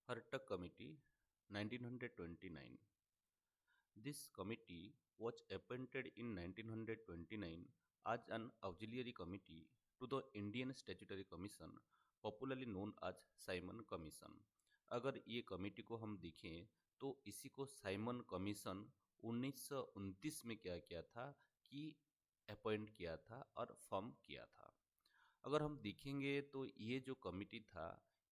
Hartog Committee, 1929. This committee was appointed in 1929 as an auxiliary committee to the Indian Statutory Commission, popularly known as Simon commission. अगर ये committee को हम देखें तो इसी को साइमन कमीशन 1929 में क्या किया था कि अपॉइंट किया था और फॉर्म किया था। अगर हम देखेंगे तो ये जो कमिटी था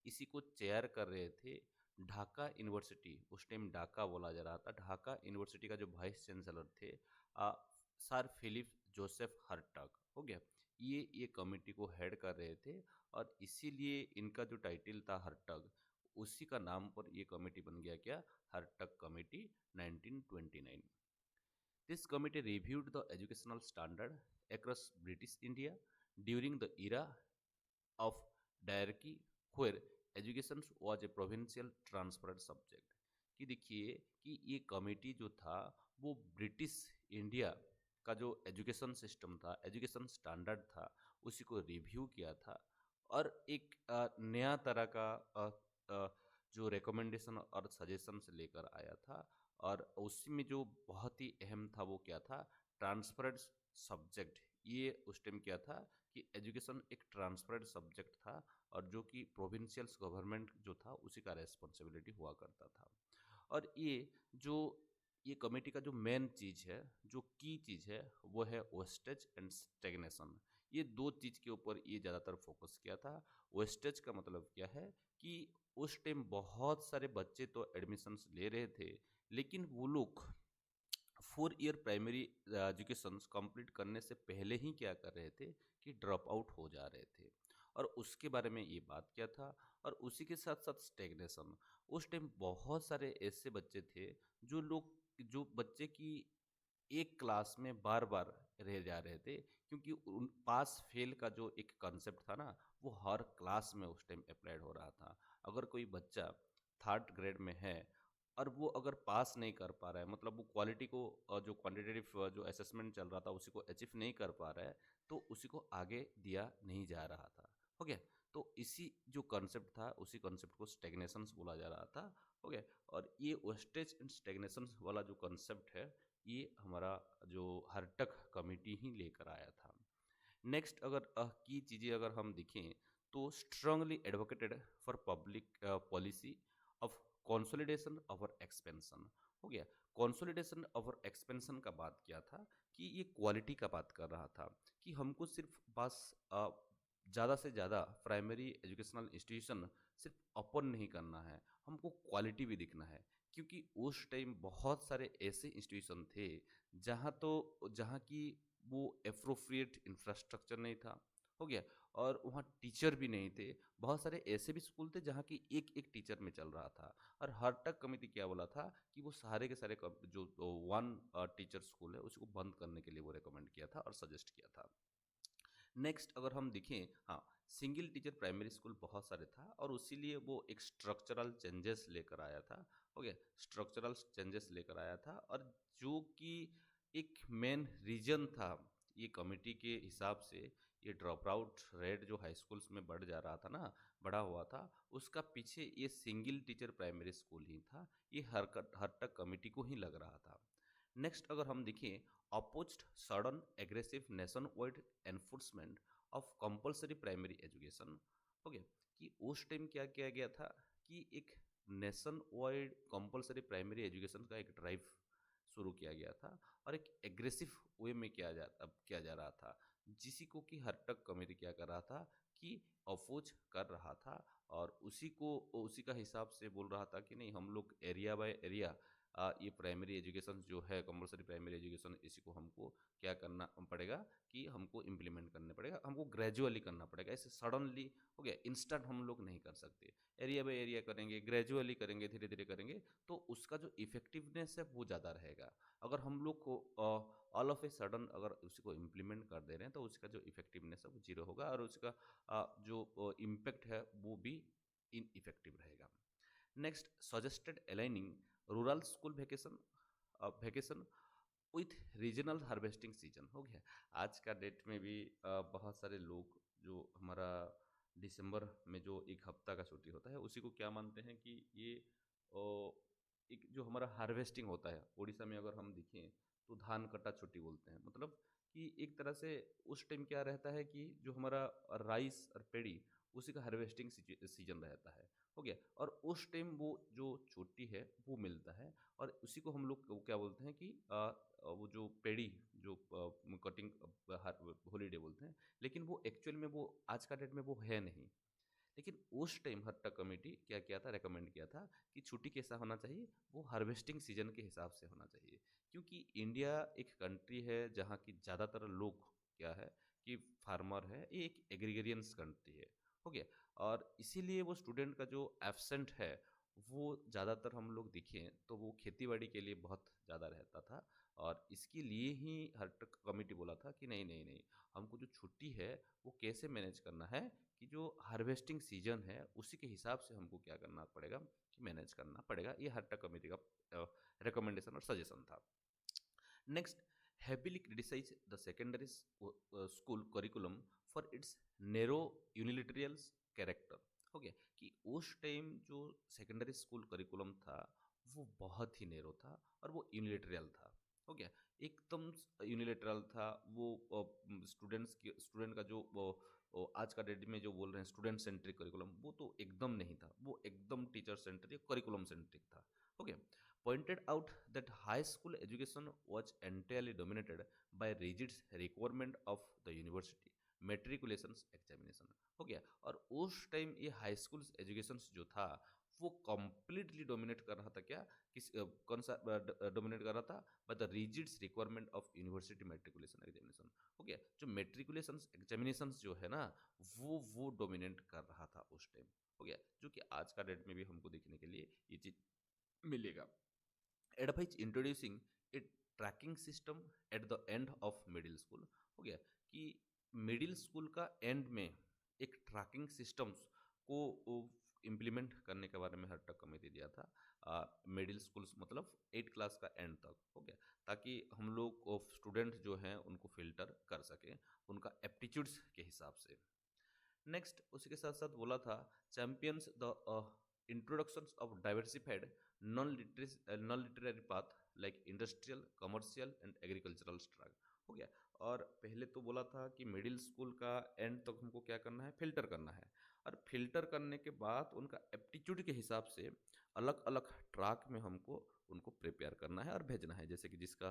इसी को चेयर कर रहे थे ढाका यूनिवर्सिटी, उस टाइम ढाका बोला जा रहा था, ढाका यूनिवर्सिटी का जो वाइस चांसलर थे सर फिलिप जोसेफ हर्टग। हो गया, ये कमेटी को हेड कर रहे थे और इसीलिए इनका जो टाइटल था हर्टग, उसी का नाम पर ये कमेटी बन गया क्या, हर्टग committee 1929। This committee reviewed the educational standard across British India during the era of diarchy where education was a provincial transferred subject। कि देखिए कि ये कमेटी जो था वो ब्रिटिश इंडिया का जो एजुकेशन सिस्टम था, एजुकेशन स्टैंडर्ड था, उसी को रिव्यू किया था और एक नया तरह का जो रिकमेंडेशन और सजेशंस लेकर आया था। और उसी में जो बहुत ही अहम था वो क्या था, ट्रांसफर्ड सब्जेक्ट। ये उस टाइम क्या था कि एजुकेशन एक ट्रांसफर्ड सब्जेक्ट था और जो कि प्रोविंशियल्स गवर्नमेंट जो था उसी का रेस्पॉन्सिबिलिटी हुआ करता था। और जो ये कमेटी का जो मेन चीज़ है, जो की चीज़ है, वो है वेस्टेज एंड स्टेग्नेशन। ये दो चीज़ के ऊपर ये ज़्यादातर फोकस किया था। वेस्टेज का मतलब क्या है कि उस टाइम बहुत सारे बच्चे तो एडमिशन्स ले रहे थे, लेकिन वो लोग 4 ईयर प्राइमरी एजुकेशन कंप्लीट करने से पहले ही क्या कर रहे थे कि ड्रॉप आउट हो जा रहे थे। और उसके बारे में ये बात किया था। और उसी के साथ साथ स्टेग्नेशन, उस टाइम बहुत सारे ऐसे बच्चे थे जो बच्चे की एक क्लास में बार बार रह जा रहे थे, क्योंकि उन पास फेल का जो एक कंसेप्ट था ना, वो हर क्लास में उस टाइम अप्लाइड हो रहा था। अगर कोई बच्चा थर्ड ग्रेड में है और वो अगर पास नहीं कर पा रहा है, मतलब वो क्वालिटी को जो क्वांटिटेटिव जो असेसमेंट चल रहा था उसी को अचीव नहीं कर पा रहा है, तो उसी को आगे दिया नहीं जा रहा था। हो गया, तो इसी जो कॉन्सेप्ट था उसी कॉन्सेप्ट को स्टेग्नेशंस बोला जा रहा था। हो गया, और ये वेस्टेज एंड स्टेग्नेशंस वाला जो कॉन्सेप्ट है ये हमारा जो हर्टग कमेटी ही लेकर आया था। नेक्स्ट अगर की चीज़ें अगर हम देखें तो strongly advocated for public policy of consolidation और एक्सपेंशन। हो गया, कंसोलिडेशन और एक्सपेंशन का बात किया था कि ये क्वालिटी का बात कर रहा था कि हमको सिर्फ बस ज़्यादा से ज़्यादा प्राइमरी एजुकेशनल इंस्टीट्यूशन सिर्फ ओपन नहीं करना है, हमको क्वालिटी भी दिखना है। क्योंकि उस टाइम बहुत सारे ऐसे इंस्टीट्यूशन थे जहाँ की वो एप्रोप्रिएट इंफ्रास्ट्रक्चर नहीं था। हो गया, और वहाँ टीचर भी नहीं थे। बहुत सारे ऐसे भी स्कूल थे जहाँ की एक एक टीचर में चल रहा था। और हर्टग कमेटी क्या बोला था कि वो सारे के सारे जो वन टीचर स्कूल है उसको बंद करने के लिए वो रिकमेंड किया था और सजेस्ट किया था। नेक्स्ट अगर हम देखें, हाँ, सिंगल टीचर प्राइमरी स्कूल बहुत सारे था और उसीलिए वो एक स्ट्रक्चरल चेंजेस लेकर आया था। हो गया, स्ट्रक्चरल चेंजेस लेकर आया था। और जो कि एक मेन रीजन था ये कमेटी के हिसाब से, ये ड्रॉप आउट रेट जो हाई स्कूल्स में बढ़ जा रहा था ना, बढ़ा हुआ था, उसका पीछे ये सिंगल टीचर प्राइमरी स्कूल ही था। ये हर तक कमेटी को ही लग रहा था। नेक्स्ट अगर हम देखें, opposed sudden aggressive nation wide enforcement of compulsory primary education. हो गया, कि उस टाइम क्या किया गया था कि एक nation wide compulsory primary education का एक ड्राइव शुरू किया गया था और एक एग्रेसिव वे में किया जा रहा था, जिसी को कि हर्टग कमेटी क्या कर रहा था कि अपोज कर रहा था। और उसी का हिसाब से बोल रहा था कि नहीं, हम लोग एरिया बाय एरिया ये प्राइमरी एजुकेशन जो है कंपलसरी प्राइमरी एजुकेशन, इसी को हमको क्या करना पड़ेगा कि हमको इम्प्लीमेंट करना पड़ेगा, हमको ग्रेजुअली करना पड़ेगा। ऐसे सडनली हो गया इंस्टेंट हम लोग नहीं कर सकते, एरिया बाय एरिया करेंगे, ग्रेजुअली करेंगे, धीरे धीरे करेंगे, तो उसका जो इफेक्टिवनेस है वो ज़्यादा रहेगा। अगर हम लोग को ऑल ऑफ ए सडन अगर उसी को इम्प्लीमेंट कर दे रहे हैं तो उसका जो इफेक्टिवनेस है वो जीरो होगा और उसका जो इम्पैक्ट है वो भी इन इफेक्टिव रहेगा। Next, suggested aligning rural school vacation with regional harvesting season. हो गया, आज का डेट में भी बहुत सारे लोग जो हमारा दिसंबर में जो एक हफ्ता का छुट्टी होता है उसी को क्या मानते हैं कि ये ओ, एक जो हमारा हार्वेस्टिंग होता है उड़ीसा में अगर हम देखें तो धान कटा छुट्टी बोलते हैं, मतलब कि एक तरह से उस टाइम क्या रहता है कि जो हमारा राइस और पेड़ी उसी का हार्वेस्टिंग सीजन रहता है। हो गया, और उस टाइम वो जो छुट्टी है वो मिलता है, और उसी को हम लोग क्या बोलते हैं कि वो जो पेड़ी जो कटिंग हॉलीडे बोलते हैं, लेकिन वो एक्चुअल में वो आज का डेट में वो है नहीं। लेकिन उस टाइम हट्टा कमेटी क्या किया था, रेकमेंड किया था कि छुट्टी कैसा होना चाहिए, वो हार्वेस्टिंग सीजन के हिसाब से होना चाहिए, क्योंकि इंडिया एक कंट्री है जहाँ की ज़्यादातर लोग क्या है कि फार्मर है, ये एक एग्रीगेरियंस कंट्री है। हो गया, और इसीलिए वो स्टूडेंट का जो एब्सेंट है वो ज़्यादातर हम लोग देखें तो वो खेतीबाड़ी के लिए बहुत ज़्यादा रहता था, और इसके लिए ही हर कमेटी बोला था कि नहीं नहीं नहीं, हमको जो छुट्टी है वो कैसे मैनेज करना है कि जो हार्वेस्टिंग सीजन है उसी के हिसाब से हमको क्या करना पड़ेगा कि मैनेज करना पड़ेगा। ये हर कमेटी का रिकमेंडेशन और सजेशन था। Next, heavily criticize the secondary school curriculum for its narrow unilateral character। हो गया कि उस टाइम जो सेकेंडरी स्कूल करिकुलम था वो बहुत ही नैरो था और वो यूनिलेटरल था। हो गया, एकदम यूनिलेटरल था वो। स्टूडेंट का जो आज का डेट में जो बोल रहे हैं स्टूडेंट सेंट्रिक करिकुलम, वो तो एकदम नहीं था, वो एकदम टीचर सेंट्रिक करिकुलम सेंट्रिक था। हो गया, pointed out that high school education was entirely dominated by rigid requirement of the university matriculations examination। हो गया, और उस टाइम ये हाई स्कूल एजुकेशन जो था वो कंप्लीटली डोमिनेट कर रहा था, क्या किस कौन सा डोमिनेट कर रहा था, by the rigid requirement of university matriculation examination. हो गया, जो मेट्रिकुलेशन एग्जामिनेशन जो है ना वो डोमिनेट कर रहा था उस टाइम। हो गया, जो कि आज का डेट में भी हमको देखने के लिए ये चीज मिलेगा। Advise introducing A tracking system at the end of middle school. हो गया कि मिडिल स्कूल का एंड में एक ट्रैकिंग सिस्टम्स को इम्प्लीमेंट करने के बारे में हर तक कमेटी दिया था मिडिल स्कूल्स मतलब 8 क्लास का एंड तक। हो गया, ताकि हम लोग स्टूडेंट जो हैं उनको फिल्टर कर सकें उनका एप्टीट्यूड्स के हिसाब से। नेक्स्ट, उसी के साथ साथ बोला था champions the introduction of diversified non literary path like industrial commercial and agricultural स्ट्रग। हो गया, और पहले तो बोला था कि मिडिल स्कूल का एंड तक हमको क्या करना है, फिल्टर करना है, और फिल्टर करने के बाद उनका एप्टीट्यूड के हिसाब से अलग अलग ट्रैक में हमको उनको प्रिपेयर करना है और भेजना है। जैसे कि जिसका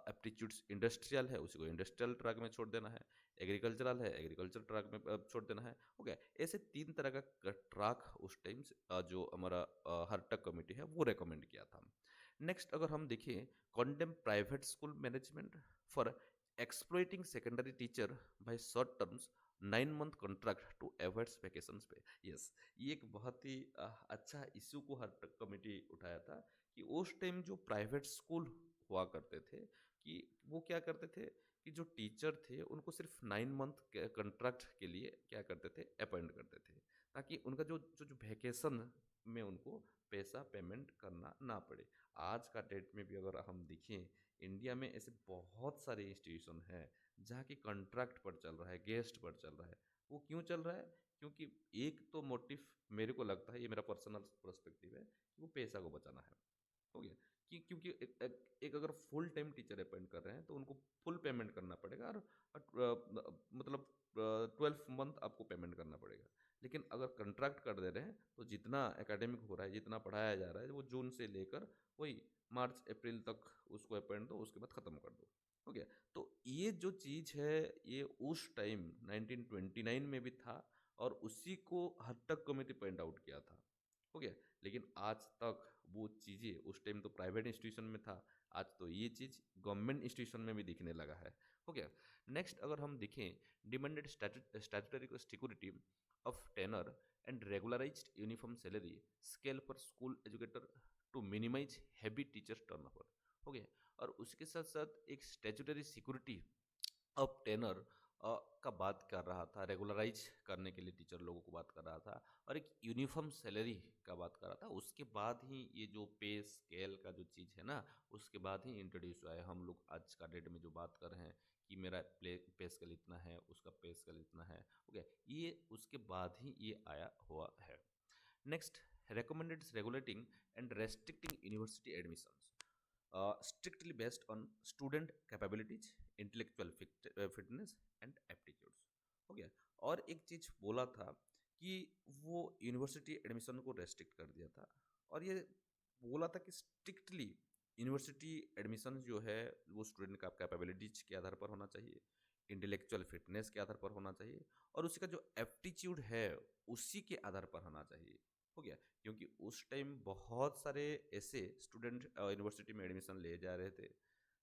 एप्टीट्यूड्स इंडस्ट्रियल है उसी को इंडस्ट्रियल ट्रैक में छोड़ देना है, एग्रीकल्चरल है एग्रीकल्चर ट्रैक में छोड़ देना है। हो गया, ऐसे 3 तरह का ट्रैक उस टाइम जो हमारा हर्टक कमेटी है वो रेकमेंड किया था। नेक्स्ट, अगर हम देखें condemn private school management for exploiting secondary teacher by short terms 9 month contract to avoid vacations pay. Yes, ये एक बहुत ही अच्छा इशू को हर्टक कमेटी उठाया था कि उस टाइम जो प्राइवेट स्कूल हुआ करते थे कि वो क्या करते थे कि जो टीचर थे उनको सिर्फ 9 मंथ के कॉन्ट्रैक्ट के लिए क्या करते थे, अपॉइंट करते थे, ताकि उनका जो वैकेशन में उनको पैसा पेमेंट करना ना पड़े। आज का डेट में भी अगर हम देखें इंडिया में ऐसे बहुत सारे इंस्टीट्यूशन हैं जहाँ की कॉन्ट्रैक्ट पर चल रहा है, गेस्ट पर चल रहा है। वो क्यों चल रहा है, क्योंकि एक तो मोटिव मेरे को लगता है, ये मेरा पर्सनल पर्सपेक्टिव है, कि वो पैसा को बचाना है। हो गया कि क्योंकि एक अगर फुल टाइम टीचर अपॉइंट कर रहे हैं तो उनको फुल पेमेंट करना पड़ेगा, और मतलब 12 मंथ आपको पेमेंट करना पड़ेगा। लेकिन अगर कंट्रैक्ट कर दे रहे हैं तो जितना एकेडमिक हो रहा है, जितना पढ़ाया जा रहा है, वो जून से लेकर वही मार्च अप्रैल तक उसको अपॉइंट दो, उसके बाद ख़त्म कर दो। हो गया, तो ये जो चीज़ है ये उस टाइम 1929 में भी था, और उसी को हद तक कमेटी पॉइंट आउट किया था। हो गया, लेकिन आज तक वो चीज़ें, उस टाइम तो प्राइवेट इंस्टीट्यूशन में था, आज तो ये चीज़ गवर्नमेंट इंस्टीट्यूशन में भी दिखने लगा है। हो गया, नेक्स्ट अगर हम देखें demanded statutory security of tenure and regularized uniform salary scale for school educator to minimize heavy teachers turnover. हो गया, और उसके साथ साथ एक स्टैट्यूटरी सिक्योरिटी ऑफ टेनर का बात कर रहा था, रेगुलराइज करने के लिए टीचर लोगों को बात कर रहा था, और एक यूनिफॉर्म सैलरी का बात कर रहा था। उसके बाद ही ये जो पे स्केल का जो चीज़ है ना, उसके बाद ही इंट्रोड्यूस हुआ है। हम लोग आज का डेट में जो बात कर रहे हैं कि मेरा पे स्केल इतना है, उसका पे स्केल इतना है, ओके, ये उसके बाद ही ये आया हुआ है। Next, recommended regulating and restricting university admissions strictly based on student capabilities, intellectual fitness and aptitudes। हो गया। और एक चीज बोला था कि वो यूनिवर्सिटी एडमिशन को रेस्ट्रिक्ट कर दिया था, और ये बोला था कि स्ट्रिक्टली यूनिवर्सिटी एडमिशन जो है वो स्टूडेंट का कैपेबिलिटीज के आधार पर होना चाहिए, इंटेलेक्चुअल फिटनेस के आधार पर होना चाहिए, और उसका जो एप्टीट्यूड है उसी के आधार पर होना चाहिए। हो गया। क्योंकि उस टाइम बहुत सारे ऐसे स्टूडेंट यूनिवर्सिटी में एडमिशन ले जा रहे थे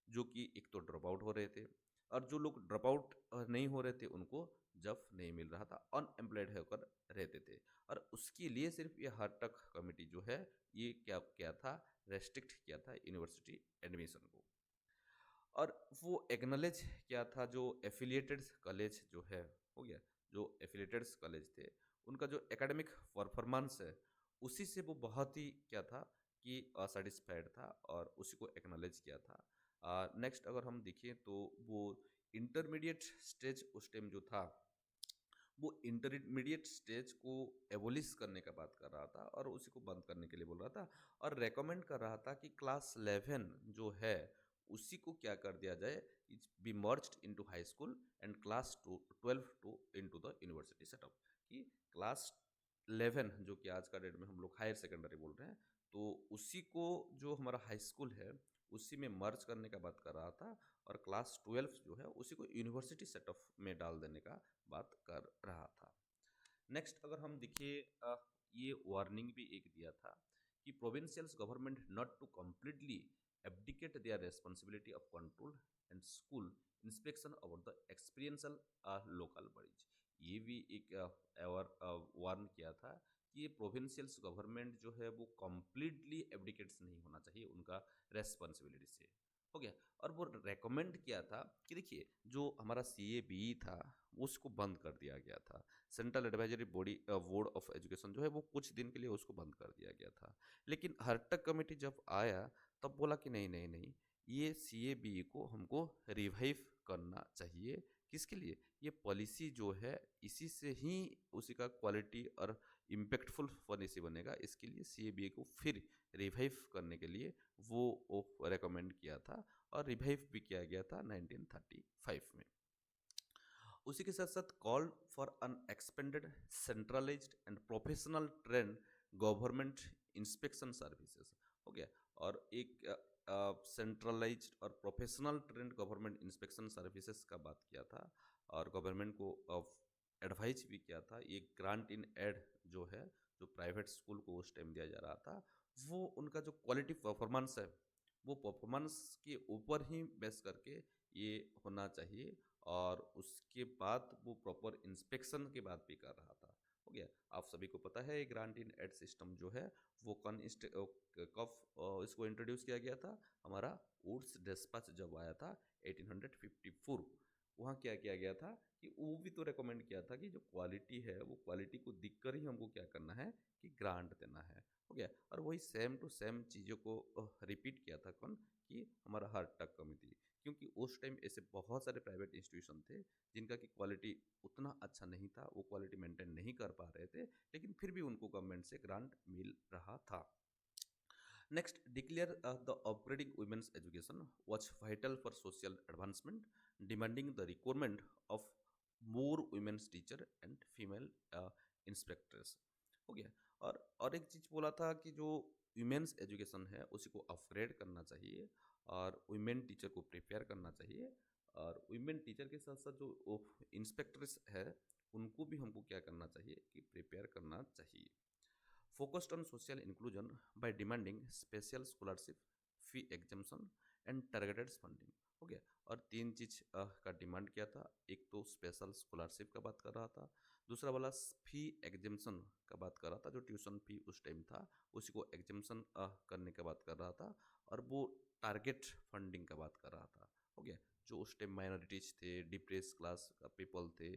जो कि एक तो ड्रॉप आउट हो रहे थे, और जो लोग ड्रॉप आउट नहीं हो रहे थे उनको जॉब नहीं मिल रहा था, अनएम्प्लॉयड होकर रहते थे। और उसके लिए सिर्फ ये हार्टक कमेटी जो है ये क्या क्या था, रेस्ट्रिक्ट किया था यूनिवर्सिटी एडमिशन को। और वो एक्नॉलेज क्या था, जो एफिलिएटेड कॉलेज जो है, हो गया, जो एफिलिएटेड कॉलेज थे उनका जो एकेडमिक परफॉर्मेंस है उसी से वो बहुत ही क्या था कि सेटिस्फाइड था, और उसी को एक्नॉलेज किया था। नेक्स्ट अगर हम देखें तो वो इंटरमीडिएट स्टेज उस टाइम जो था वो इंटरमीडिएट स्टेज को एबोलिश करने का बात कर रहा था, और उसी को बंद करने के लिए बोल रहा था, और रेकमेंड कर रहा था कि क्लास 11 जो है उसी को क्या कर दिया जाए, it's be merged into high school and class 12 to into the university setup. कि क्लास 11 जो कि आज का डेट में हम लोग हायर सेकेंडरी बोल रहे हैं, तो उसी को जो हमारा हाई स्कूल है उसी में मर्ज करने का बात कर रहा था, और क्लास 12 जो है उसी को यूनिवर्सिटी सेटअप में डाल देने का बात कर रहा था। नेक्स्ट अगर हम देखिए, ये वार्निंग भी एक दिया था कि provincial government not to completely abdicate their responsibility of control and school inspection about the experiential local bodies. ये भी एक वार्न किया था कि ये प्रोविंशियल गवर्नमेंट जो है वो कम्प्लीटली एब्डिकेट्स नहीं होना चाहिए उनका रेस्पॉन्सिबिलिटी से। हो गया। और वो रेकमेंड किया था कि देखिए जो हमारा CABE था उसको बंद कर दिया गया था, central advisory body board of education जो है वो कुछ दिन के लिए उसको बंद कर दिया गया था। लेकिन हर्टक कमेटी जब आया तब बोला कि नहीं नहीं नहीं, ये CABE को हमको रिवाइव करना चाहिए। किसके लिए? ये पॉलिसी जो है इसी से ही उसी का क्वालिटी और इम्पैक्टफुल पॉलिसी बनेगा, इसके लिए CABE को फिर रिवाइव करने के लिए वो रेकमेंड किया था, और रिवाइव भी किया गया था 1935 में। उसी के साथ साथ call for on expanded centralised and professional trend government inspection services. हो गया। और एक सेंट्रलाइज्ड और professional trend government inspection services का बात किया था, और गवर्नमेंट को एडवाइज भी किया था। ये ग्रांट इन एड जो है, जो प्राइवेट स्कूल को उस टाइम दिया जा रहा था, वो उनका जो क्वालिटी परफॉर्मेंस है वो परफॉर्मेंस के ऊपर ही बेस करके ये होना चाहिए, और उसके बाद वो प्रॉपर इंस्पेक्शन के बाद भी कर रहा था। हो गया। आप सभी को पता है ग्रांट इन एड सिस्टम जो है वो कब इसको इंट्रोड्यूस किया गया था, हमारा वुड्स डिस्पैच जब आया था 1854, वहाँ क्या किया गया था कि वो भी तो रेकमेंड किया था कि जो क्वालिटी है वो क्वालिटी को देखकर ही हमको क्या करना है कि ग्रांट देना है। हो गया। और वही सेम टू सेम चीज़ों को रिपीट किया था कौन, कि हमारा हार्टक कमिटी। क्योंकि उस टाइम ऐसे बहुत सारे प्राइवेट इंस्टीट्यूशन थे जिनका कि क्वालिटी उतना अच्छा नहीं था, वो क्वालिटी मेंटेन नहीं कर पा रहे थे, लेकिन फिर भी उनको गवर्नमेंट से ग्रांट मिल रहा था। Next, declare the upgrading women's education was vital for social advancement, demanding the requirement of more women's teacher and female inspectors। हो गया। और एक चीज़ बोला था कि जो वुमेन्स एजुकेशन है उसी को अपग्रेड करना चाहिए, और वुमेन टीचर को प्रिपेयर करना चाहिए, और वुमेन टीचर के साथ साथ जो इंस्पेक्टर्स है उनको भी हमको क्या करना चाहिए कि प्रिपेयर करना चाहिए। Focused on social inclusion by demanding special scholarship, fee exemption and targeted funding। हो गया। और तीन चीज का डिमांड किया था, एक तो स्पेशल स्कॉलरशिप का बात कर रहा था, दूसरा वाला फी एग्जेम्पशन का बात कर रहा था, जो ट्यूशन फी उस टाइम था उसी को एग्जेम्पशन करने का बात कर रहा था, और वो टारगेट फंडिंग का बात कर रहा था। हो गया। जो उस टाइम माइनॉरिटीज थे, डिप्रेस क्लास का पीपल थे,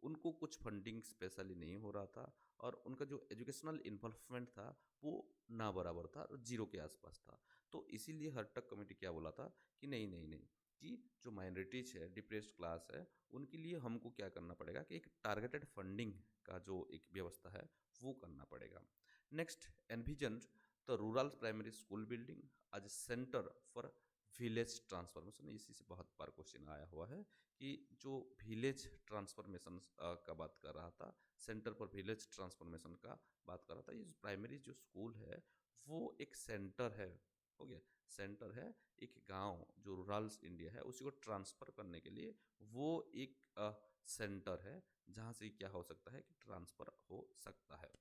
उनको कुछ फंडिंग स्पेशली नहीं हो रहा था, और उनका जो एजुकेशनल इन्वॉल्वमेंट था वो ना बराबर था, जीरो के आसपास था। तो इसीलिए हर्टक कमेटी क्या बोला था कि नहीं नहीं नहीं, कि जो माइनॉरिटीज है, डिप्रेस्ड क्लास है, उनके लिए हमको क्या करना पड़ेगा कि एक टारगेटेड फंडिंग का जो एक व्यवस्था है वो करना पड़ेगा। Next, envision the rural primary school building as centre for village transformation. इसी से बहुत बार क्वेश्चन आया हुआ है कि जो विलेज ट्रांसफॉर्मेशन का बात कर रहा था, सेंटर फॉर विलेज ट्रांसफॉर्मेशन का बात कर रहा था। ये प्राइमरी जो स्कूल है वो एक सेंटर है, हो गया, सेंटर है, एक गांव जो रूरल्स इंडिया है उसी को ट्रांसफ़र करने के लिए वो एक सेंटर है जहाँ से क्या हो सकता है कि ट्रांसफ़र हो सकता है।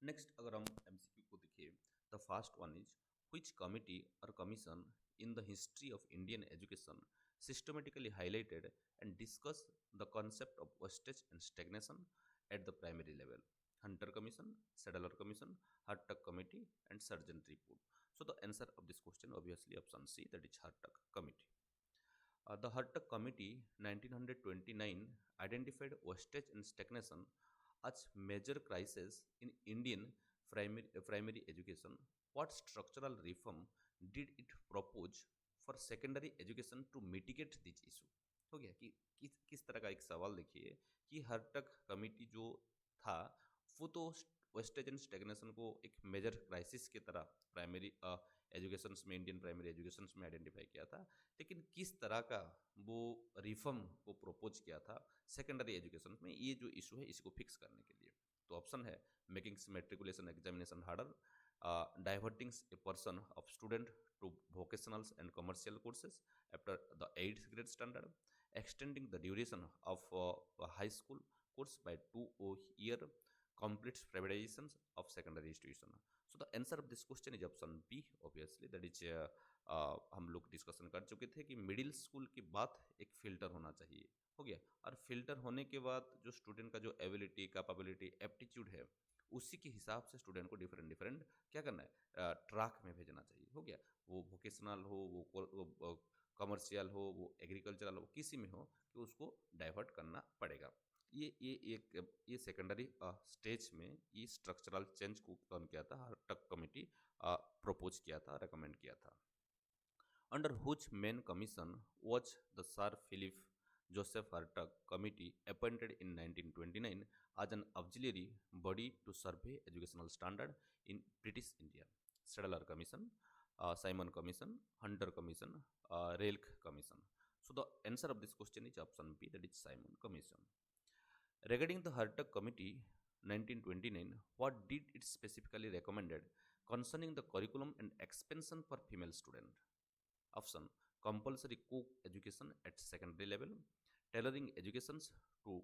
नेक्स्ट, अगर हम एमसीक्यू को देखिए, the first one is which committee or commission in the history of Indian education systematically highlighted and discussed the concept of wastage and stagnation at the primary level? Hunter Commission, Sadler Commission, Hartog Committee, and Sargent Report. So the answer of this question obviously option C, that is Hartog Committee. The Hartog Committee 1929 identified wastage and stagnation as major crisis in Indian primary education. What structural reform did it propose for secondary education to mitigate this issue? हो गया कि किस तरह का एक सवाल देखिए कि हर्टग कमिटी जो था वो तो वेस्टेज एंड स्टेगनेशन को एक मेजर क्राइसिस की तरह प्राइमरी एजुकेशन में, इंडियन प्राइमरी एजुकेशन में आइडेंटिफाई किया था, लेकिन किस तरह का वो रिफॉर्म को प्रपोज किया था सेकेंडरी एजुकेशन में ये जो इशू है इसको फिक्स करने के लिए। तो ऑप्शन है making matriculation examination harder, diverting a person of student to vocationals and commercial courses after the 8th grade standard, extending the duration of a high school course by 2 year, complete privatizations of secondary institution. So the answer of this question is option B, obviously, that is हम लोग discussion कर चुके थे कि middle school के बाद एक filter होना चाहिए, हो गया, और फिल्टर होने के बाद जो स्टूडेंट का जो एबिलिटी, कैपेबिलिटी, एप्टीट्यूड है उसी के हिसाब से स्टूडेंट को डिफरेंट डिफरेंट क्या करना है, ट्रैक में भेजना चाहिए, हो गया, वो वोकेशनल हो, वो कमर्शियल हो, वो एग्रीकल्चरल हो, किसी में हो कि उसको डाइवर्ट करना पड़ेगा। ये सेकेंडरी स्टेज में ये स्ट्रक्चरल चेंज को कौन किया था, हर्टग कमेटी प्रपोज किया था, रेकमेंड किया था। Under whose main commission was the Sir Philip Joseph Hartog Committee appointed in 1929 as an auxiliary body to survey educational standard in British India? Sadler Commission, Simon Commission, Hunter Commission, Railk Commission. So the answer of this question is option B, that is Simon Commission. Regarding the Hartog Committee 1929, what did it specifically recommended concerning the curriculum and expansion for female students? Option: compulsory co-education at secondary level, tailoring educations to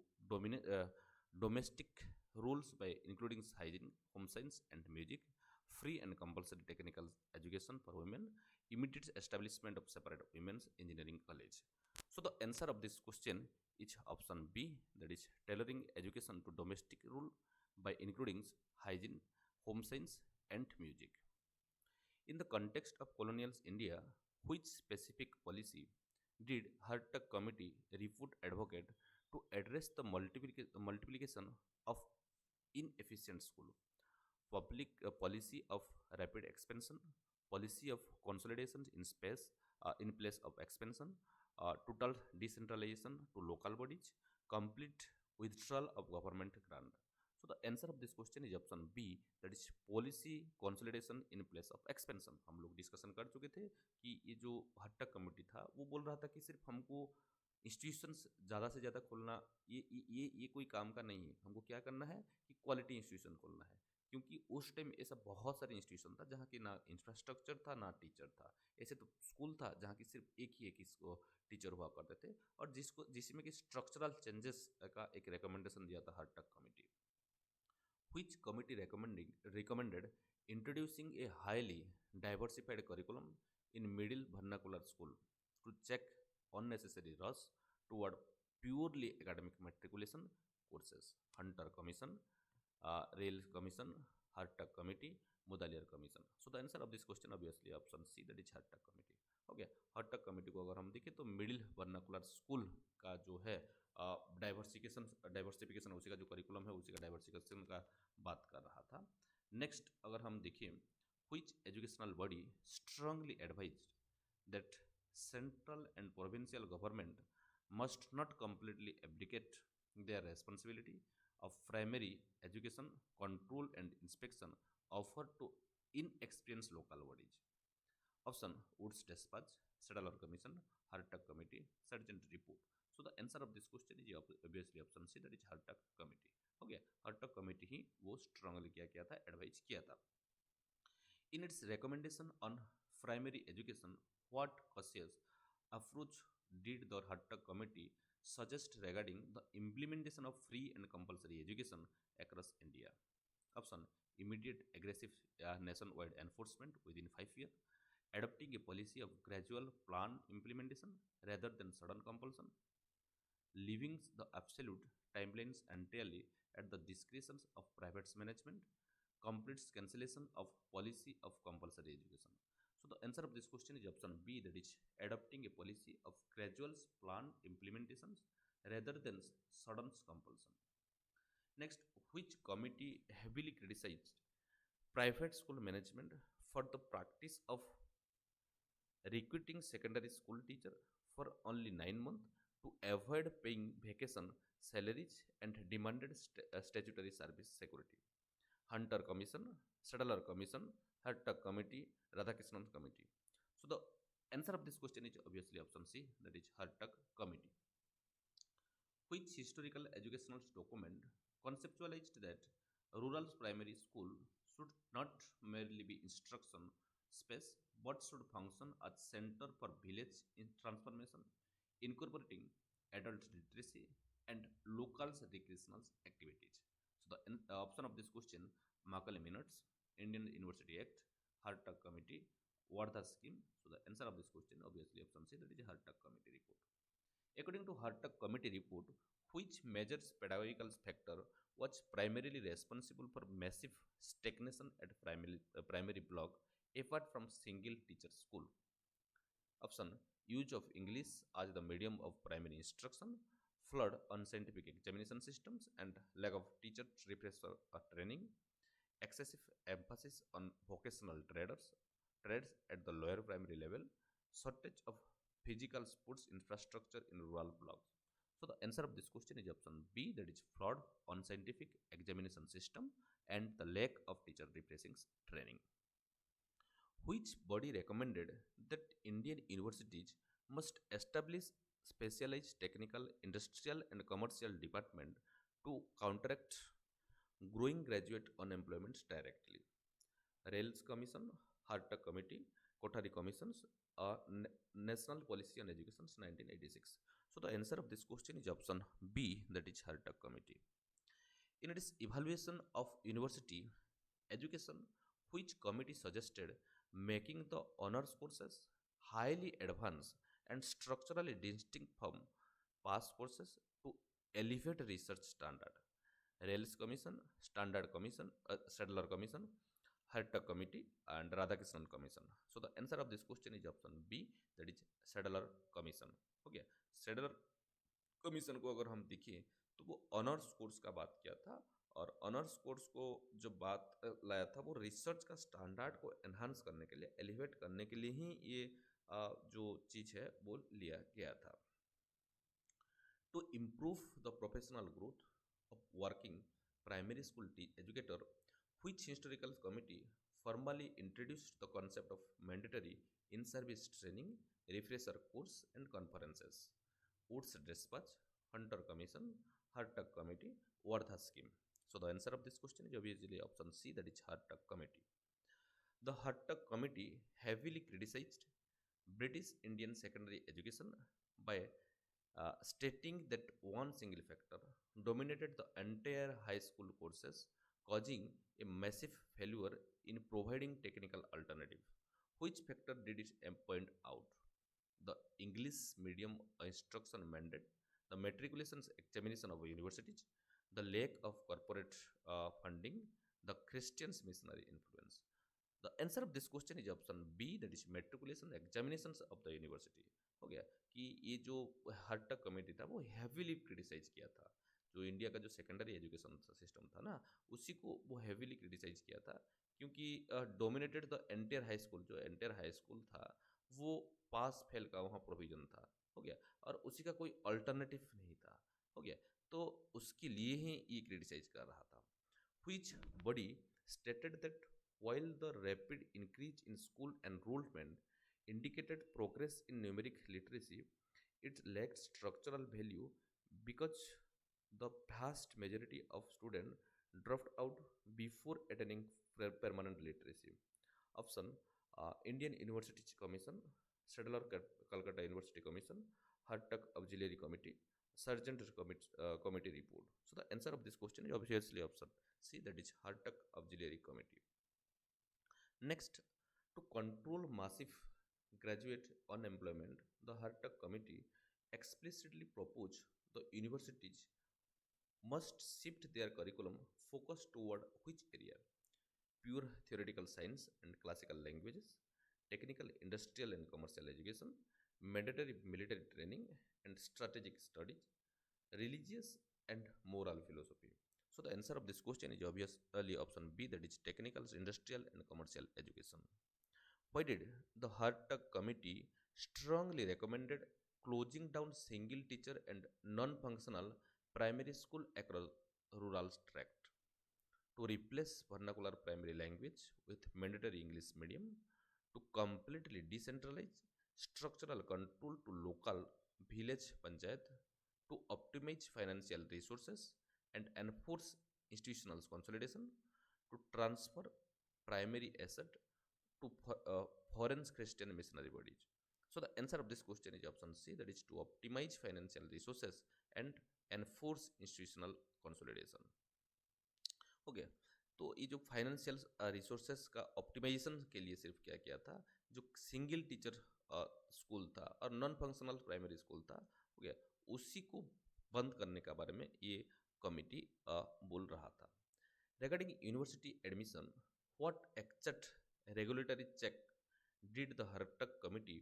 domestic rules by including hygiene, home science, and music, free and compulsory technical education for women, immediate establishment of separate women's engineering college. So the answer of this question is option B, that is tailoring education to domestic rule by including hygiene, home science, and music. In the context of colonial India, which specific policy did Hartog Committee report advocate to address the multiplication of inefficient school? Public policy of rapid expansion, policy of consolidation in space in place of expansion, total decentralization to local bodies, complete withdrawal of government grant. So the answer of this question is option B, that is policy consolidation in place of expansion. हम लोग discussion कर चुके थे कि ये जो हट्टक committee था वो बोल रहा था कि सिर्फ हमको इंस्टीट्यूशंस ज़्यादा से ज़्यादा खोलना ये कोई काम का नहीं है, हमको क्या करना है कि क्वालिटी इंस्टीट्यूशन खोलना है, क्योंकि उस टाइम ऐसा बहुत सारे इंस्टीट्यूशन था जहाँ की ना इंफ्रास्ट्रक्चर था ना टीचर था। ऐसे तो स्कूल था जहाँ की सिर्फ एक ही इसको टीचर हुआ करते थे, और जिसमें कि स्ट्रक्चरल चेंजेस का एक रिकमेंडेशन दिया था हर्टग committee. Which committee recommended introducing a highly diversified curriculum in middle vernacular school to check unnecessary rush toward purely academic matriculation courses? Hunter Commission, Rail Commission, Hartog Committee, Mudaliar Commission. So the answer of this question obviously option C, that is Hartog Committee. Okay, Hartog committee को अगर हम देखें तो middle vernacular school का जो है diversification उसी का जो करिकुलम है उसी का डाइवर्सिफिकेशन का बात कर रहा था। नेक्स्ट अगर हम देखें, which educational body strongly advised that central and provincial government must not completely abdicate their responsibility of primary education control and inspection offered to inexperienced local bodies. Option Woods Dispatch, Sadler Commission, Hartog Committee, Sargent Report. So the answer of this question is obviously option C, that is Hartog Committee. Okay, Hartog Committee ही वो strongly क्या किया था, advise किया था. In its recommendation on primary education, what cautious approach did the Hartog Committee suggest regarding the implementation of free and compulsory education across India? Option immediate aggressive nationwide enforcement within 5 years, adopting a policy of gradual plan implementation rather than sudden compulsion, leaving the absolute timelines entirely at the discretion of private management, complete cancellation of policy of compulsory education. So the answer of this question is option B, that is adopting a policy of gradual plan implementations rather than sudden compulsion. Next, which committee heavily criticized private school management for the practice of recruiting secondary school teacher for only 9 months to avoid paying vacation salaries and demanded statutory service security? Hunter Commission, Sadler Commission, Hartog Committee, Radhakrishnan Committee. So the answer of this question is obviously option C, that is Hartog Committee. Which historical educational document conceptualized that rural primary school should not merely be instruction space but should function as center for village in transformation, incorporating adult literacy and local recreational activities? So the option of this question: Macaulay Minutes, Indian University Act, Hartog Committee, Wardha Scheme. So the answer of this question obviously option C, that is Hartog Committee report. According to Hartog Committee report, which measures pedagogical factor was primarily responsible for massive stagnation at primary block apart from single teacher school? Option use of English as the medium of primary instruction, flood on scientific examination systems and lack of teacher refresher training, excessive emphasis on vocational trades at the lower primary level, shortage of physical sports infrastructure in rural blocks. So the answer of this question is option B, that is fraud on scientific examination system and the lack of teacher refreshing training. Which body recommended that Indian universities must establish specialized technical, industrial and commercial department to counteract growing graduate unemployment directly? Rails Commission, Hartog Committee, Kothari Commissions, National Policy on Education 1986. So the answer of this question is option B, that is Hartog Committee. In its evaluation of university education, which committee suggested making the honors courses highly advanced and structurally distinct from past courses to elevate research standard? Rails Commission, Standard Commission, Sadler Commission, Hartog Committee and Radhakrishnan Commission. So the answer of this question is option B, that is Sadler Commission. Okay, Sadler Commission को अगर हम देखें तो वो honours course का बात किया था और ऑनर्स कोर्स को जो बात लाया था वो रिसर्च का स्टैंडर्ड को एनहांस करने के लिए, एलिवेट करने के लिए ही ये जो चीज़ है वो लिया गया था. To improve the professional growth of working primary school educator, which historical committee formally introduced the concept of mandatory in-service training, refresher course and conferences? Woods Dispatch, Hunter Commission, Hartog Committee, Wardha Scheme. So the answer of this question is obviously option C, that is Hartog Committee. The Hartog Committee heavily criticized British Indian secondary education by stating that one single factor dominated the entire high school courses, causing a massive failure in providing technical alternative. Which factor did it point out? The English medium instruction mandate, the matriculation examination of universities, the lack of corporate funding, the Christian missionary influence. The answer of this question is option B, that is matriculation examinations of the university. हो गया कि ये जो हर्टक committee था वो heavily criticise किया था, जो इंडिया का जो सेकेंडरी एजुकेशन सिस्टम था ना, उसी को वो हैवीली क्रिटिसाइज किया था, क्योंकि dominated the entire high school, जो एंटायर हाई स्कूल था वो पास फेल का वहाँ प्रोविजन था, हो गया, और उसी का कोई अल्टरनेटिव नहीं था, हो गया, तो उसके लिए ही ये क्रिटिसाइज कर रहा था. Which body stated that while the rapid increase in school enrollment indicated progress in numeric literacy, it lacked structural value because the vast majority of students dropped out before attaining permanent literacy. Option Indian University Commission, Sadler Calcutta University Commission, Hartog Auxiliary Committee, Committee report. So the answer of this question is obviously option C, that is Hartog Auxiliary Committee. Next, to control massive graduate unemployment, the Hartog Committee explicitly proposed the universities must shift their curriculum focus toward which area? Pure theoretical science and classical languages, technical, industrial, and commercial education, mandatory military training and strategic studies, religious and moral philosophy. So the answer of this question is obviously option B, that is technical, industrial, and commercial education. Why did the Hartog Committee strongly recommended closing down single teacher and non-functional primary school across rural tract? To replace vernacular primary language with mandatory English medium, to completely decentralize structural control to local village panchayat, to optimize financial resources and enforce institutional consolidation, to transfer primary asset to foreign Christian missionary bodies. So the answer of this question is option C, that is to optimize financial resources and enforce institutional consolidation. Okay, तो ये जो financial resources का optimisation के लिए सिर्फ क्या किया था, जो सिंगल टीचर स्कूल था और नॉन फंक्शनल प्राइमरी स्कूल था, हो गया, उसी को बंद करने के बारे में ये कमिटी बोल रहा था. Regarding university admission, what except regulatory check did the Hartog committee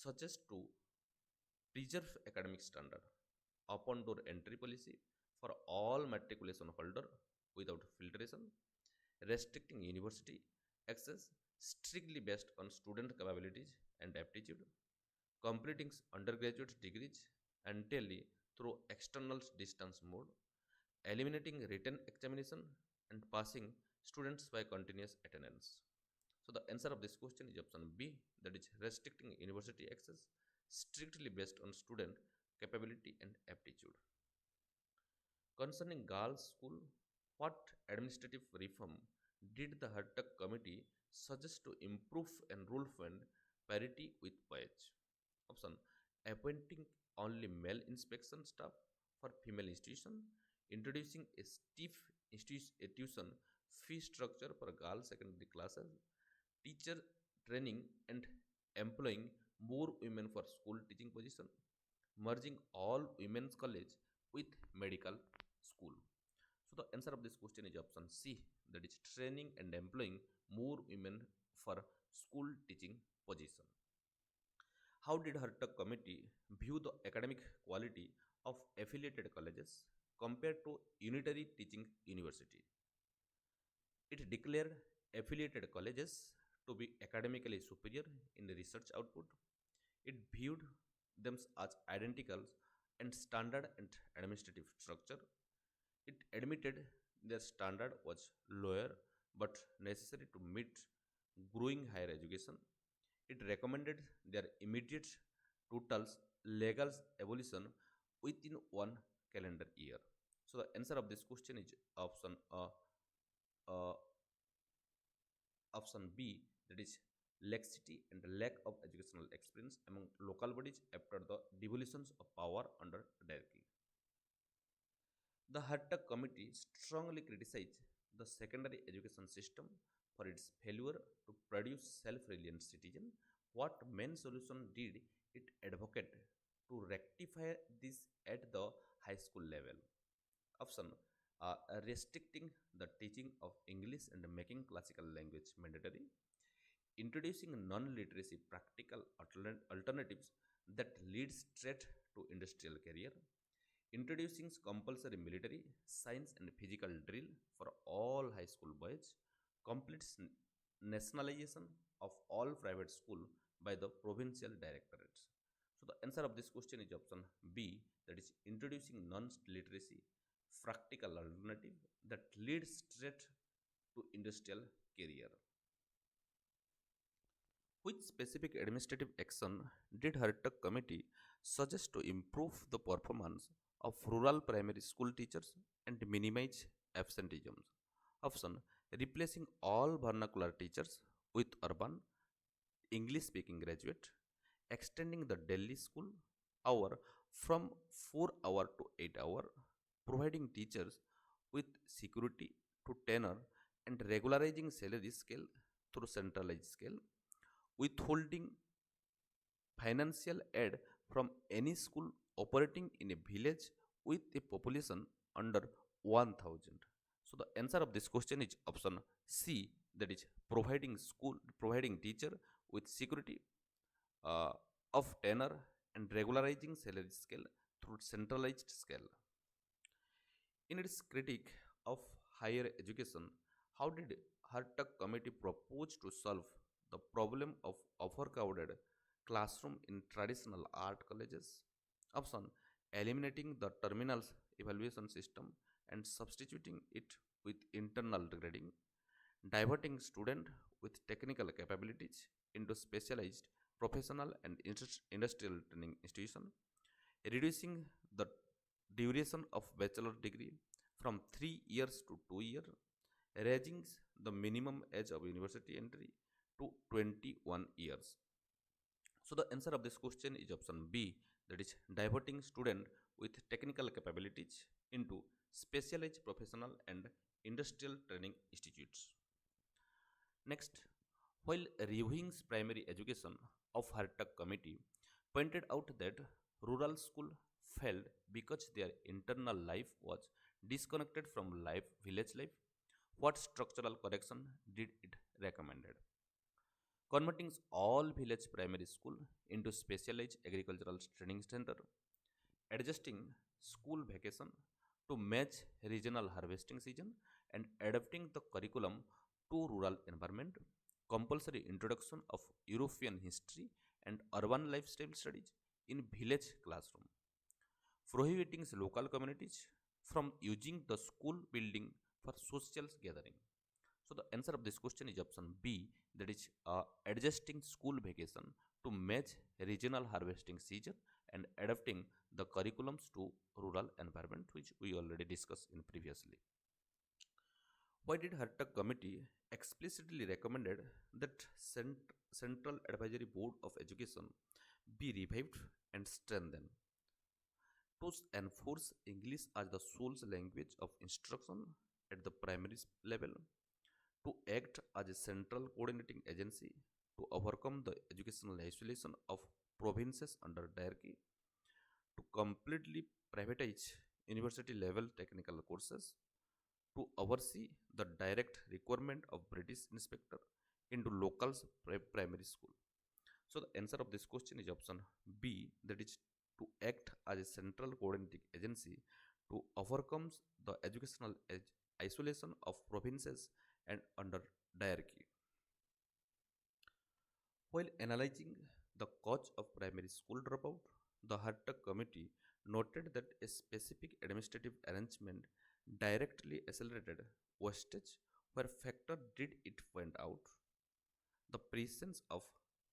suggest to preserve academic standard, open door entry policy for all matriculation holder without filtration, restricting university access strictly based on student capabilities and aptitude, completing undergraduate degrees entirely through external distance mode, eliminating written examination and passing students by continuous attendance. So the answer of this question is option B, that is restricting university access strictly based on student capability and aptitude. Concerning girls' school, what administrative reform did the Hartog Committee suggest to improve enrollment parity with boys? Option appointing only male inspection staff for female institution, introducing a stiff institution fee structure for girls secondary classes, teacher training and employing more women for school teaching position, merging all women's college with medical school. So the answer of this question is option C, that is training and employing more women for school teaching position. How did Hartog Committee view the academic quality of affiliated colleges compared to unitary teaching university? It declared affiliated colleges to be academically superior in research output. It viewed them as identical in standard and administrative structure. It admitted their standard was lower but necessary to meet growing higher education. It recommended their immediate totals legal abolition within one calendar year. So the answer of this question is uh, option B, that is laxity and lack of educational experience among local bodies after the devolutions of power under Derby. The Hartog Committee strongly criticized the secondary education system for its failure to produce self-reliant citizens. What main solution did it advocate to rectify this at the high school level? Option restricting the teaching of English and making classical language mandatory, introducing non-literacy practical alternatives that lead straight to industrial career, introducing compulsory military, science and physical drill for all high school boys, complete nationalization of all private school by the provincial directorates. So the answer of this question is option B, that is introducing non-literacy practical alternative that leads straight to industrial career. Which specific administrative action did Hartog Committee suggest to improve the performance of rural primary school teachers and minimize absenteeism? Option: replacing all vernacular teachers with urban English speaking graduate, extending the daily school hour from 4 hour to 8 hour, providing teachers with security to tenure and regularizing salary scale through centralized scale, withholding financial aid from any school operating in a village with a population under 1000. So the answer of this question is option C, that is providing teacher with security uh, of tenure and regularizing salary scale through centralized scale. In its critique of higher education, how did Hartog Committee propose to solve the problem of overcrowded classroom in traditional art colleges? Option: eliminating the terminals evaluation system and substituting it with internal grading, diverting student with technical capabilities into specialized professional and industrial training institution, reducing the duration of bachelor degree from 3 years to 2 years, raising the minimum age of university entry to 21 years. So the answer of this question is option B, that is diverting student with technical capabilities into specialized professional and industrial training institutes. Next, while reviewing primary education of Hartog Committee pointed out that rural school failed because their internal life was disconnected from village life, what structural correction did it recommended? Converting all village primary school into specialized agricultural training center, adjusting school vacation to match regional harvesting season and adapting the curriculum to rural environment, compulsory introduction of European history and urban lifestyle studies in village classroom, prohibiting local communities from using the school building for social gathering. So the answer of this question is option B, that is adjusting school vacation to match regional harvesting season and adapting the curriculums to rural environment, which we already discussed in previously. Why did Hartog Committee explicitly recommended that Central Advisory Board of Education be revived and strengthened to enforce English as the sole language of instruction at the primary level, to act as a central coordinating agency to overcome the educational isolation of provinces under hierarchy, to completely privatize university level technical courses, to oversee the direct requirement of British inspector into local primary school. So the answer of this question is option B, that is to act as a central coordinating agency to overcome the educational isolation of provinces and under hierarchy. While analyzing the cause of primary school dropout, the Hartog Committee noted that a specific administrative arrangement directly accelerated wastage where factor did it point out the presence of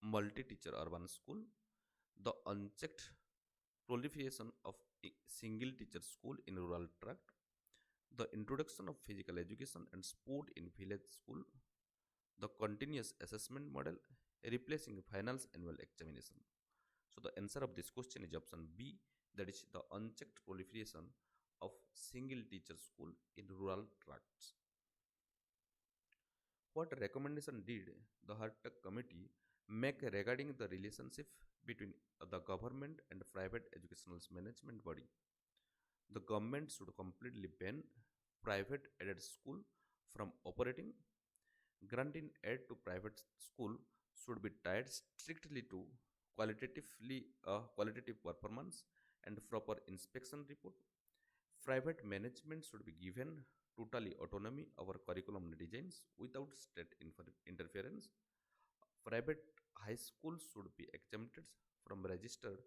multi-teacher urban school, the unchecked proliferation of a single teacher school in rural tract, the introduction of physical education and sport in village school, the continuous assessment model replacing finals annual examination. So the answer of this question is option B, that is the unchecked proliferation of single teacher school in rural tracts. What recommendation did the Hartog Committee make regarding the relationship between the government and private educational management body? The government should completely ban private aided school from operating. Granting aid to private school should be tied strictly to qualitative performance and proper inspection report. Private management should be given totally autonomy over curriculum designs without state interference. Private high schools should be exempted from registered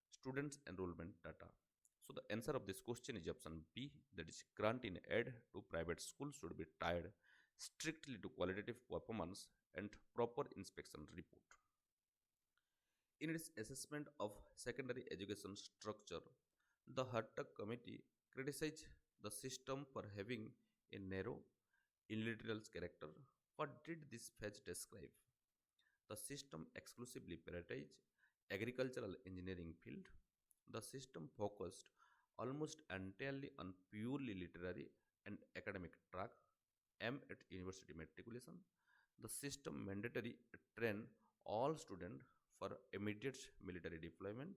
students enrollment data. So the answer of this question is option B, that is grant in aid to private schools should be tied strictly to qualitative performance and proper inspection report. In its assessment of secondary education structure, the Hartog Committee criticized the system for having a narrow, illiterate character. What did this phase describe? The system exclusively prioritized agricultural engineering field. The system focused almost entirely on purely literary and academic track, M at university matriculation. The system mandatory train all students for immediate military deployment.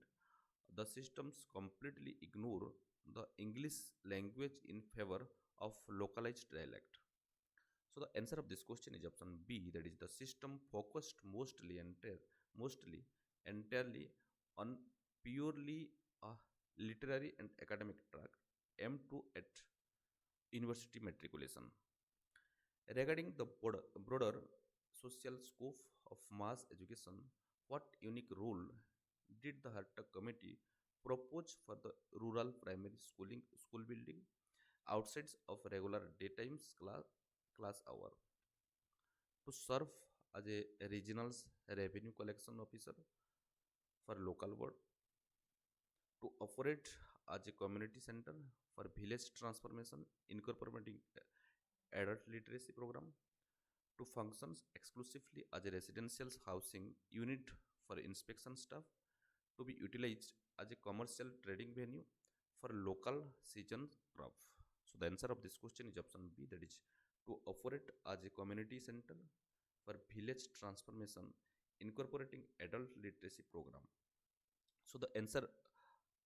The systems completely ignore the English language in favor of localized dialect. So the answer of this question is option B, that is the system focused mostly entirely on purely literary and academic track M2 at university matriculation. Regarding the broader social scope of mass education, what unique rule did the Hartog Committee propose for the rural primary school building outside of regular daytime class hour to serve as a regional revenue collection officer for local board, to operate as a community center for village transformation incorporating adult literacy program, to functions exclusively as a residential housing unit for inspection staff, to be utilized as a commercial trading venue for local season crop. So the answer of this question is option B, that is to operate as a community center for village transformation incorporating adult literacy program. So the answer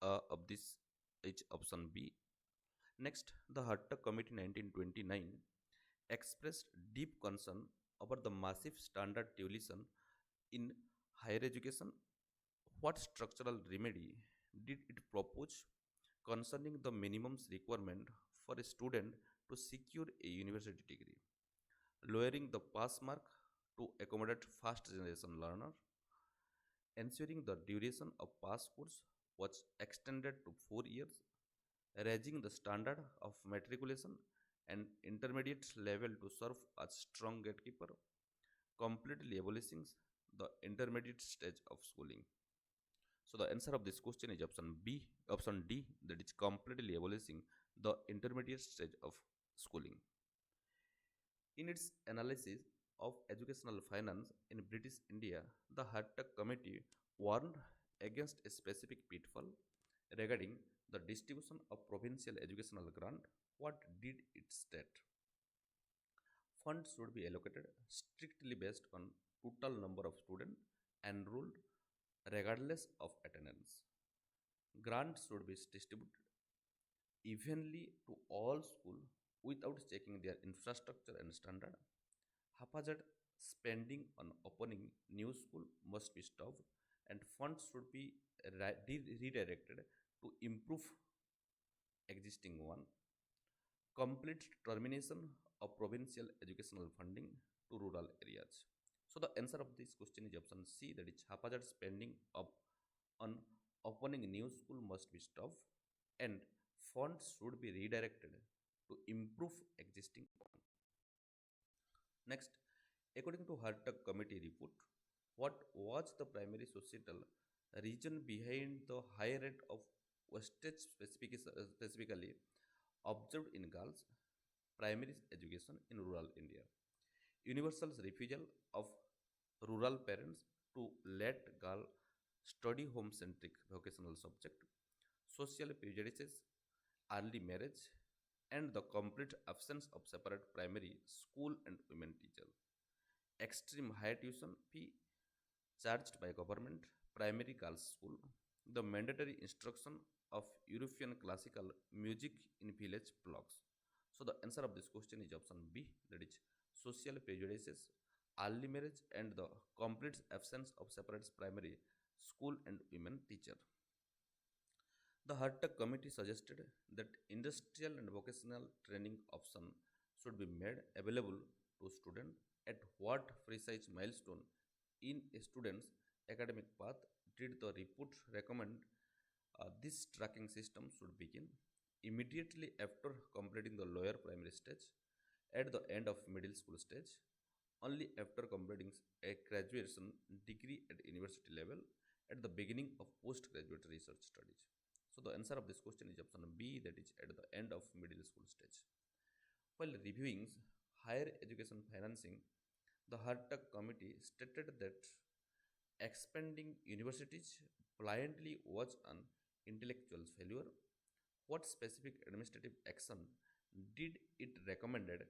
of this is option B. Next, the Hartog Committee 1929 expressed deep concern about the massive standard deviation in higher education. What structural remedy did it propose concerning the minimum requirement for a student to secure a university degree, lowering the pass mark to accommodate fast generation learner, ensuring the duration of pass course was extended to 4 years, raising the standard of matriculation and intermediate level to serve as strong gatekeeper, completely abolishing the intermediate stage of schooling. So the answer of this question is option D, that is completely abolishing the intermediate stage of schooling. In its analysis of educational finance in British India, the Hartog Committee warned against a specific pitfall regarding the distribution of provincial educational grant. What did it state? Funds should be allocated strictly based on total number of students enrolled regardless of attendance. Grants should be distributed evenly to all schools without checking their infrastructure and standard. Haphazard spending on opening new school must be stopped and funds should be redirected to improve existing one. Complete termination of provincial educational funding to rural areas. So the answer of this question is option C, that is haphazard spending on opening new school must be stopped and funds should be redirected to improve existing one. Next, according to Hartog Committee report, what was the primary societal reason behind the high rate of wastage specifically observed in girls' primary education in rural India? Universal refusal of rural parents to let girl study home-centric vocational subject, social prejudices, early marriage, and the complete absence of separate primary school and women teachers, extreme high tuition fee charged by government primary girls school, the mandatory instruction of European classical music in village blocks. So the answer of this question is option B, that is social prejudices, early marriage, and the complete absence of separate primary school and women teacher. The Hartog Committee suggested that industrial and vocational training option should be made available to students at what precise milestone in a student's academic path did the report recommend this tracking system should begin immediately after completing the lower primary stage, at the end of middle school stage, only after completing a graduation degree at university level, at the beginning of postgraduate research studies. So the answer of this question is option B, that is at the end of middle school stage. While reviewing higher education financing, the Hartog Committee stated that expanding universities blindly was an intellectual failure. What specific administrative action did it recommended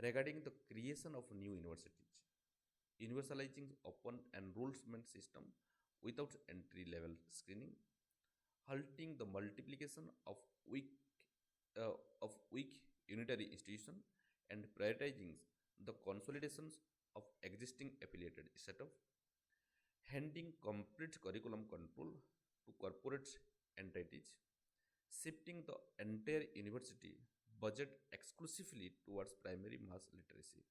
regarding the creation of new universities, universalizing open enrollment system without entry level screening, halting the multiplication weak of weak unitary institution, and prioritizing the consolidations of existing affiliated setup, handing complete curriculum control to corporate entities, shifting the entire university budget exclusively towards primary mass literacy.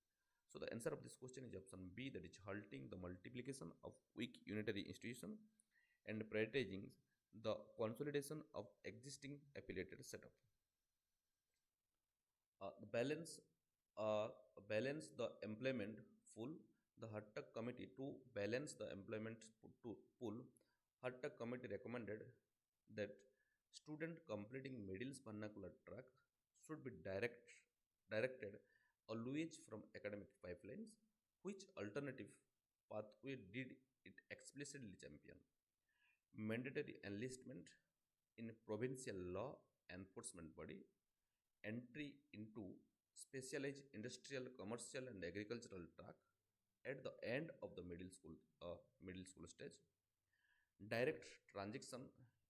So the answer of this question is option B, that is halting the multiplication of weak unitary institution and prioritizing the consolidation of existing affiliated setup. The uh, balance the employment pool. The Hartog Committee to balance the employment pool. Hartog Committee recommended that student completing middle's vernacular track should be directed always from academic pipelines. Which alternative pathway did it explicitly champion? Mandatory enlistment in provincial law enforcement body, entry into specialized industrial, commercial, and agricultural track at the end of the middle school stage, direct transition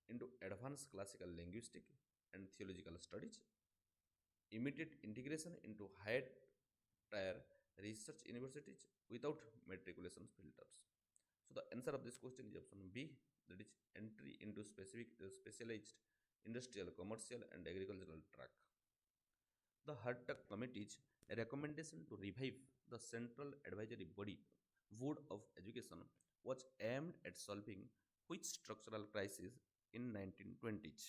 into advanced classical linguistic and theological studies, immediate integration into higher tier research universities without matriculation filters. So the answer of this question is option B, that is entry into specialized industrial, commercial, and agricultural track. The Hartog Committee's recommendation to revive the Central Advisory Body Board of Education was aimed at solving which structural crisis in 1920s?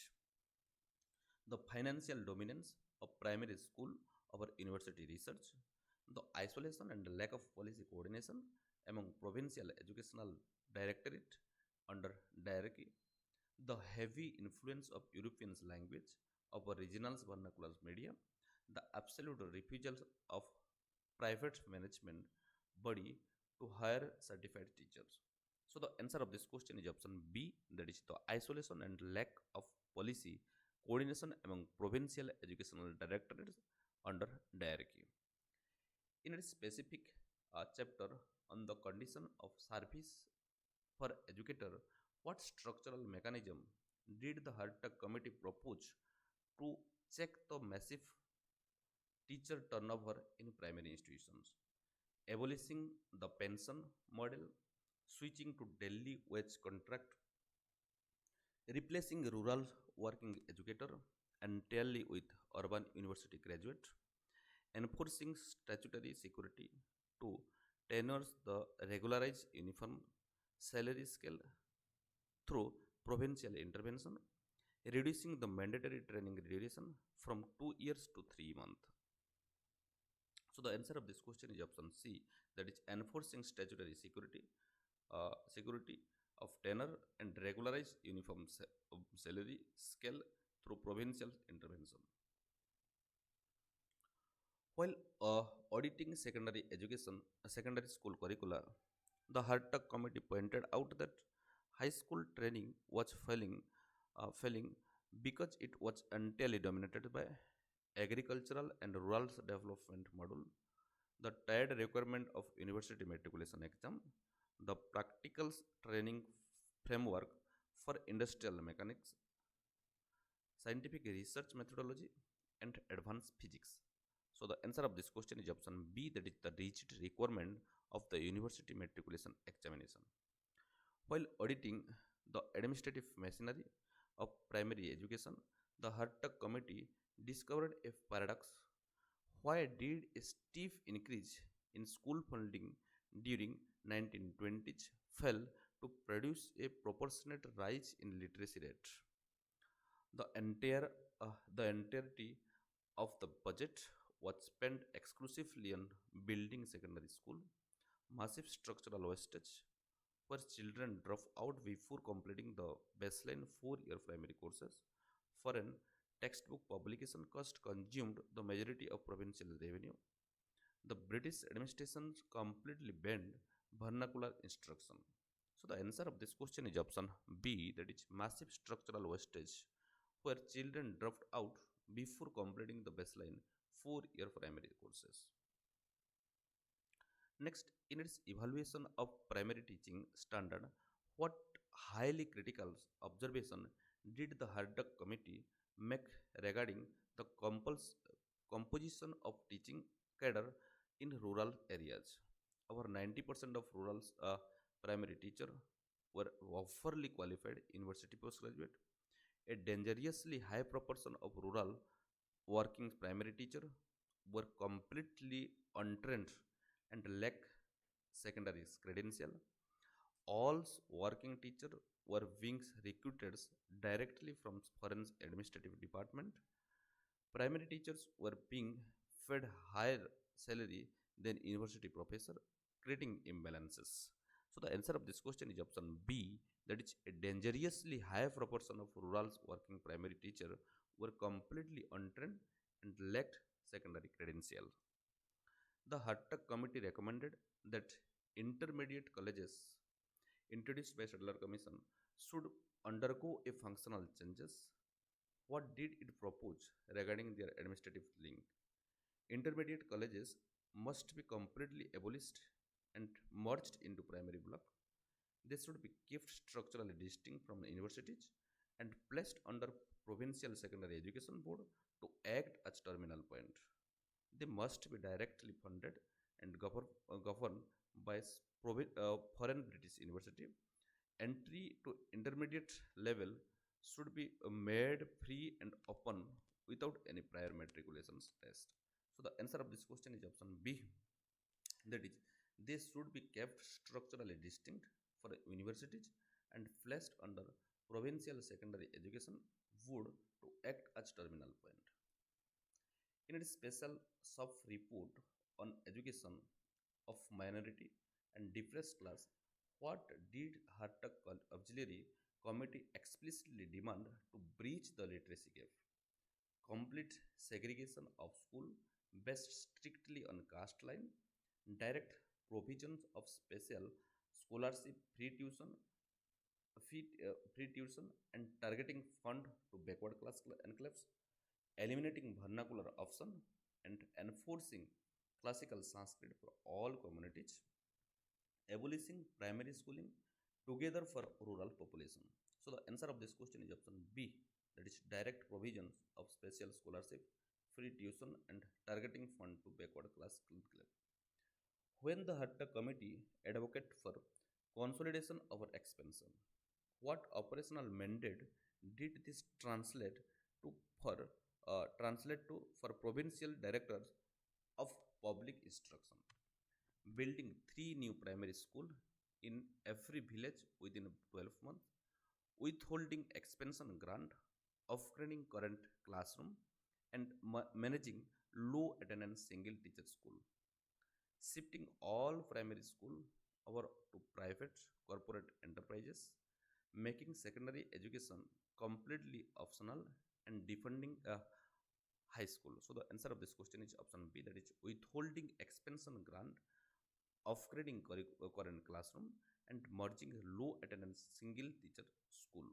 The financial dominance of primary school over university research, the isolation and lack of policy coordination among provincial educational directorate under hierarchy, the heavy influence of European language over regional vernacular media, the absolute refusal of private management body to hire certified teachers. So the answer of this question is option B, that is the isolation and lack of policy coordination among provincial educational directorates under hierarchy. In a specific chapter on the condition of service for educator, what structural mechanism did the Hartog Committee propose to check the massive teacher turnover in primary institutions? Abolishing the pension model, switching to daily wage contract, replacing rural working educator entirely with urban university graduate, enforcing statutory security to tenures the regularized uniform salary scale through provincial intervention, reducing the mandatory training duration from 2 years to 3 months. So the answer of this question is option C, that is enforcing statutory security of tenure and regularized uniform salary scale through provincial intervention. While auditing secondary school curricula, the Hartog Committee pointed out that high school training was failing because it was entirely dominated by agricultural and rural development model, the tied requirement of university matriculation exam, the practical training framework for industrial mechanics, scientific research methodology, and advanced physics. So the answer of this question is option B, that is the rigid requirement of the university matriculation examination. While auditing the administrative machinery of primary education, the Hartog Committee discovered a paradox. Why did a steep increase in school funding during 1920s fail to produce a proportionate rise in literacy rate? The entire the entirety of the budget was spent exclusively on building secondary school, massive structural wastage, where children drop out before completing the baseline 4-year primary courses. Foreign textbook publication cost consumed the majority of provincial revenue. The British administration completely banned vernacular instruction. So the answer of this question is option B, that is massive structural wastage, where children dropped out before completing the baseline 4-year primary courses. Next, in its evaluation of primary teaching standard, what highly critical observation did the Hartog Committee make regarding the composition of teaching cadre in rural areas? Over 90% of rural primary teachers were overly qualified university postgraduate. A dangerously high proportion of rural working primary teachers were completely untrained and lack secondary credential. All working teachers were being recruited directly from foreign administrative department. Primary teachers were being fed higher salary than university professor, creating imbalances. So the answer of this question is option B, that is a dangerously high proportion of rural working primary teacher were completely untrained and lacked secondary credential. The Hartog Committee recommended that intermediate colleges introduced by Sadler Commission should undergo a functional changes. What did it propose regarding their administrative link? Intermediate colleges must be completely abolished and merged into primary block. They should be kept structurally distinct from the universities and placed under provincial secondary education board to act as terminal point. They must be directly funded and governed by foreign British university. Entry to intermediate level should be made free and open without any prior matriculations test. So the answer of this question is option B. That is, they should be kept structurally distinct for universities and placed under provincial secondary education board to act as terminal point. In its special sub-report on education of minority and depressed class, what did Hartog Auxiliary Committee explicitly demand to breach the literacy gap? Complete segregation of school based strictly on caste line, direct provisions of special scholarship, free tuition and targeting fund to backward class enclaves, eliminating vernacular option and enforcing classical Sanskrit for all communities, abolishing primary schooling together for rural population. So the answer of this question is option B, that is direct provisions of special scholarship, free tuition and targeting fund to backward class enclave. When the Hartog Committee advocated for consolidation over expansion, what operational mandate did this translate to for provincial directors of public instruction? Building 3 new primary schools in every village within 12 months, withholding expansion grant, upgrading current classroom, and managing low attendance single teacher school, shifting all primary school over to private corporate enterprises, making secondary education completely optional, and defunding a high school. So the answer of this question is option B, that is withholding expansion grant, upgrading current classroom, and merging low attendance single teacher school.